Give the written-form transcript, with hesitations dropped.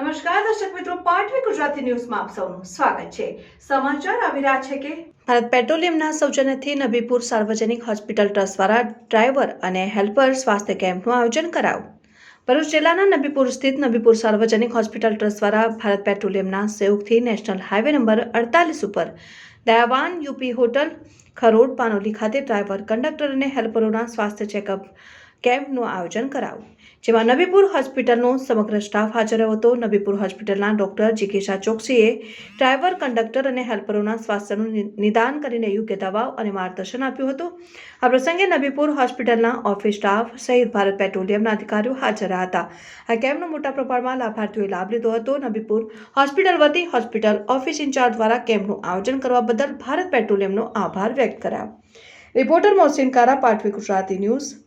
નમસ્કાર દર્શક મિત્રો, પાટવી ગુજરાતી ન્યૂઝમાં આપ સૌનું સ્વાગત છે। સમાચાર આવી રહ્યા છે કે ભારત પેટ્રોલિયમના સૌજન્યથી નબીપુર સાર્વજનિક હોસ્પિટલ ટ્રસ્ટ દ્વારા ડ્રાઈવર અને હેલ્પર સ્વાસ્થ્ય કેમ્પનું આયોજન કરાયું। ભરૂચ જિલ્લાના નબીપુર સ્થિત નબીપુર સાર્વજનિક હોસ્પિટલ ટ્રસ્ટ દ્વારા ભારત પેટ્રોલિયમના સહયોગથી નેશનલ હાઈવે નંબર 48 ઉપર દયાવાન યુપી હોટલ ખરોડ પાનોલી ખાતે ડ્રાઈવર, કંડક્ટર અને હેલ્પરોના સ્વાસ્થ્ય ચેકઅપ કેમ્પનું આયોજન કરાયું, જેમાં નબીપુર હોસ્પિટલનો સમગ્ર સ્ટાફ હાજર રહ્યો હતો। નબીપુર હોસ્પિટલના ડોક્ટર જિગીશા ચોકસીએ ડ્રાઈવર, કંડક્ટર અને હેલ્પરોના સ્વાસ્થ્યનું નિદાન કરીને યોગ્ય દવાઓ અને માર્ગદર્શન આપ્યું હતું। આ પ્રસંગે નબીપુર હોસ્પિટલના ઓફિસ સ્ટાફ સહિત ભારત પેટ્રોલિયમના અધિકારીઓ હાજર રહ્યા હતા। આ કેમ્પનો મોટા પ્રમાણમાં લાભાર્થીઓએ લાભ લીધો હતો। નબીપુર હોસ્પિટલ વતી હોસ્પિટલ ઓફિસ ઇન્ચાર્જ દ્વારા કેમ્પનું આયોજન કરવા બદલ ભારત પેટ્રોલિયમનો આભાર વ્યક્ત કરાયો। રિપોર્ટર મોહસિન કારા, પાટવી ગુજરાતી ન્યૂઝ।